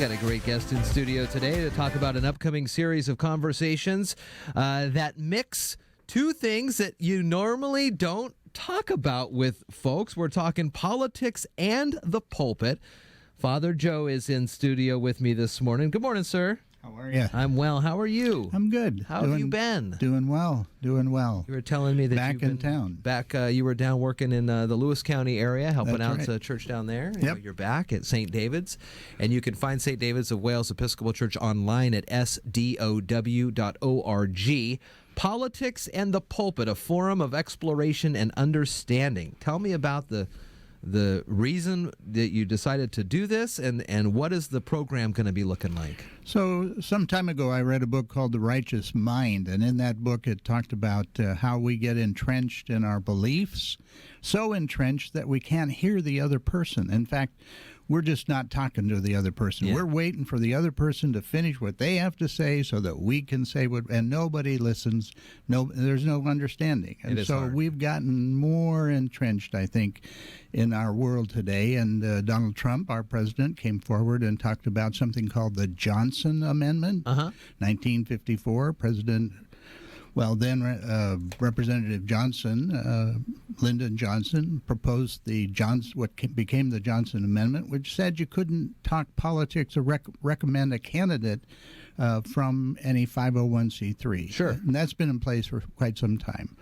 got a great guest in studio today to talk about an upcoming series of conversations that mix two things that you normally don't talk about with folks. We're talking politics and the pulpit. Father Joe is in studio with me this morning. Good morning, sir. How are you? I'm well. How are you? I'm good. How have you been? Doing well. Doing well. You were telling me that back in town. You were down working in the Lewis County area, helping That's out right. church down there. Yep. You're back at St. David's, and you can find St. David's of Wales Episcopal Church online at sdow.org. Politics and the Pulpit, a forum of exploration and understanding. Tell me about the reason that you decided to do this, and what is the program going to be looking like? So some time ago, I read a book called The Righteous Mind, and in that book it talked about how we get entrenched in our beliefs, so entrenched that we can't hear the other person. In fact, we're just not talking to the other person. Yeah. We're waiting for the other person to finish what they have to say so that we can say what, and nobody listens. There's no understanding. And so hard. we've gotten more entrenched, I think, in our world today. And Donald Trump, our president, came forward and talked about something called the Johnson Amendment, 1954. Representative Johnson, Lyndon Johnson, proposed what became the Johnson Amendment, which said you couldn't talk politics or recommend a candidate from any 501c3. Sure. And that's been in place for quite some time.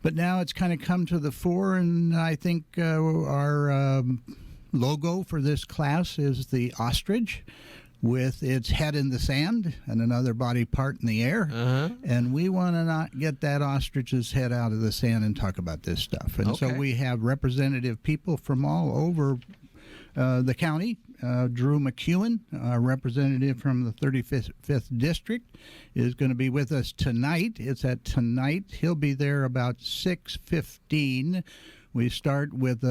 But now it's kind of come to the fore, and I think our logo for this class is the ostrich, with its head in the sand and another body part in the air. And we want to not get that ostrich's head out of the sand and talk about this stuff. And so we have representative people from all over the county. Drew MacEwen, a representative from the 35th District, is going to be with us tonight. It's at tonight. He'll be there about 6:15. We start with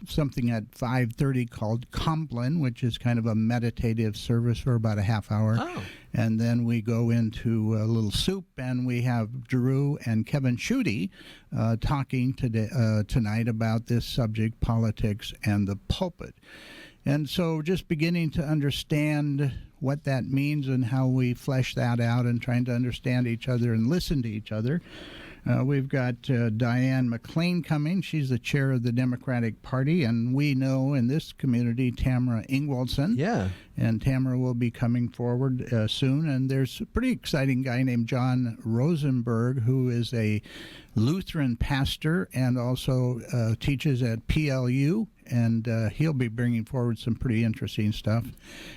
something at 5:30 called Compline, which is kind of a meditative service for about a half hour. Oh. And then we go into a little soup, and we have Drew and Kevin Shutty talking tonight about this subject, politics and the pulpit. And so just beginning to understand what that means and how we flesh that out and trying to understand each other and listen to each other. We've got Diane McLean coming. She's the chair of the Democratic Party, and we know in this community Tamara Ingwaldson. Yeah. And Tamara will be coming forward soon. And there's a pretty exciting guy named John Rosenberg, who is a Lutheran pastor and also teaches at PLU. And he'll be bringing forward some pretty interesting stuff.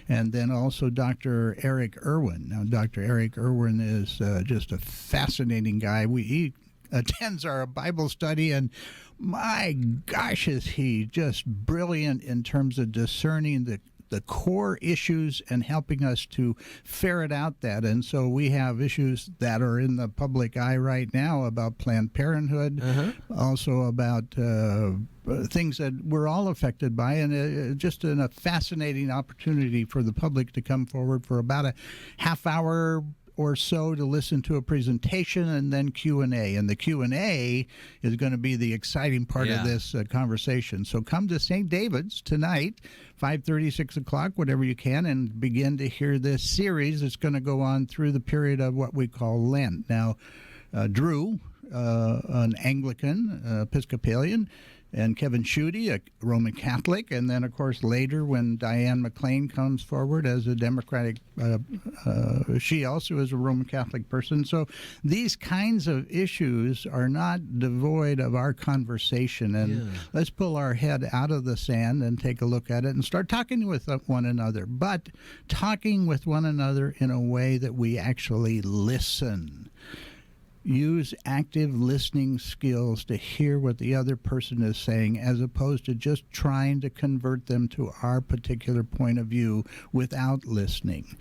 And then also Dr. Eric Irwin. Now, Dr. Eric Irwin is just a fascinating guy. He attends our Bible study, and my gosh, is he just brilliant in terms of discerning the core issues and helping us to ferret out that. And so we have issues that are in the public eye right now about Planned Parenthood, also about things that we're all affected by, and just a fascinating opportunity for the public to come forward for about a half hour or so to listen to a presentation, and then Q&A. And the Q&A is going to be the exciting part of this conversation. So come to St. David's tonight, 5:30, 6 o'clock, whatever you can, and begin to hear this series. It's going to go on through the period of what we call Lent. Now, Drew, an Anglican, Episcopalian, and Kevin Shutty, a Roman Catholic, and then, of course, later when Diane McLean comes forward as a Democratic, she also is a Roman Catholic person. So these kinds of issues are not devoid of our conversation, and let's pull our head out of the sand and take a look at it and start talking with one another, but talking with one another in a way that we actually listen. Use active listening skills to hear what the other person is saying, as opposed to just trying to convert them to our particular point of view without listening.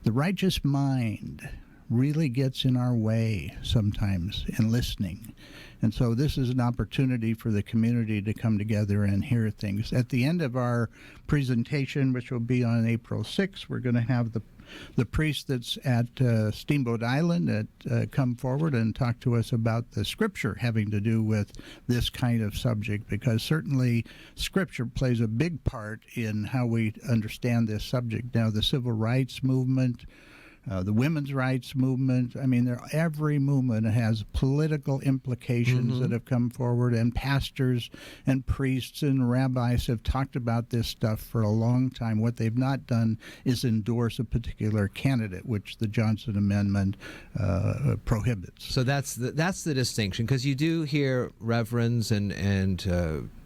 The righteous mind really gets in our way sometimes in listening. And so this is an opportunity for the community to come together and hear things. At the end of our presentation, which will be on April 6th, we're going to have the priest that's at Steamboat Island that come forward and talk to us about the Scripture having to do with this kind of subject, because certainly Scripture plays a big part in how we understand this subject. Now, the civil rights movement, the women's rights movement. I mean, every movement has political implications that have come forward, and pastors and priests and rabbis have talked about this stuff for a long time. What they've not done is endorse a particular candidate, which the Johnson Amendment prohibits. So that's the distinction, because you do hear reverends and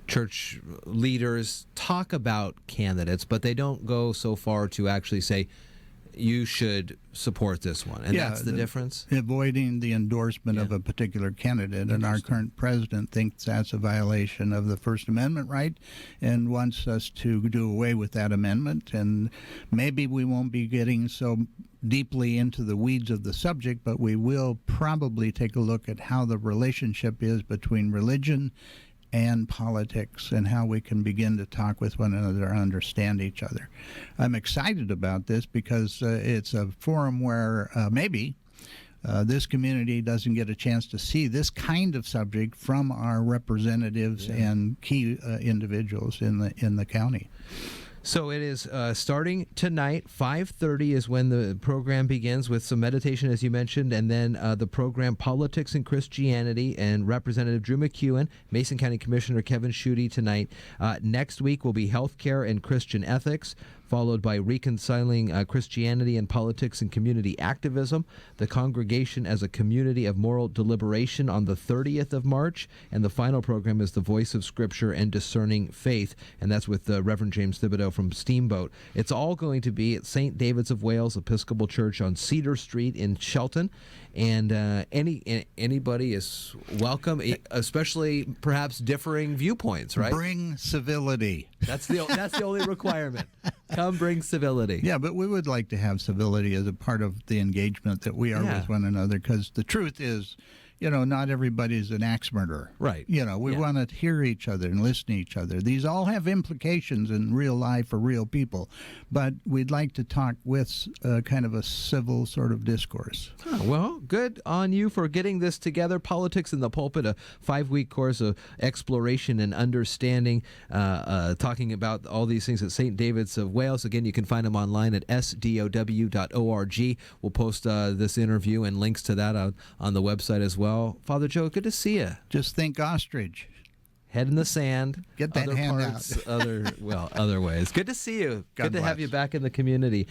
church leaders talk about candidates, but they don't go so far to actually say, you should support this one. And that's the difference? Avoiding the endorsement of a particular candidate. And our current president thinks that's a violation of the First Amendment right and wants us to do away with that amendment. And maybe we won't be getting so deeply into the weeds of the subject, but we will probably take a look at how the relationship is between religion and politics, and how we can begin to talk with one another and understand each other. I'm excited about this because it's a forum where maybe this community doesn't get a chance to see this kind of subject from our representatives and key individuals in the county. So it is starting tonight. 5:30 is when the program begins, with some meditation, as you mentioned, and then the program Politics and Christianity, and Representative Drew MacEwen, Mason County Commissioner Kevin Shutty tonight. Next week will be Healthcare and Christian Ethics, followed by Reconciling Christianity and Politics and Community Activism, the Congregation as a Community of Moral Deliberation on the 30th of March, and the final program is The Voice of Scripture and Discerning Faith, and that's with Reverend James Thibodeau from Steamboat. It's all going to be at St. David's of Wales Episcopal Church on Cedar Street in Shelton, and anybody is welcome, especially perhaps differing viewpoints, right? Bring civility. That's the only requirement. Come bring civility. Yeah, but we would like to have civility as a part of the engagement that we are with one another, because the truth is, not everybody's an axe murderer. Right. We want to hear each other and listen to each other. These all have implications in real life for real people, but we'd like to talk with kind of a civil sort of discourse. Well, good on you for getting this together. Politics in the Pulpit, a 5-week course of exploration and understanding, talking about all these things at St. David's of Wales. Again, you can find them online at sdow.org. We'll post this interview and links to that on the website as well. Father Joe, good to see you. Just think ostrich. Head in the sand. Get that other hand parts, out. other ways. Good to see you. God good to bless. have you back in the community.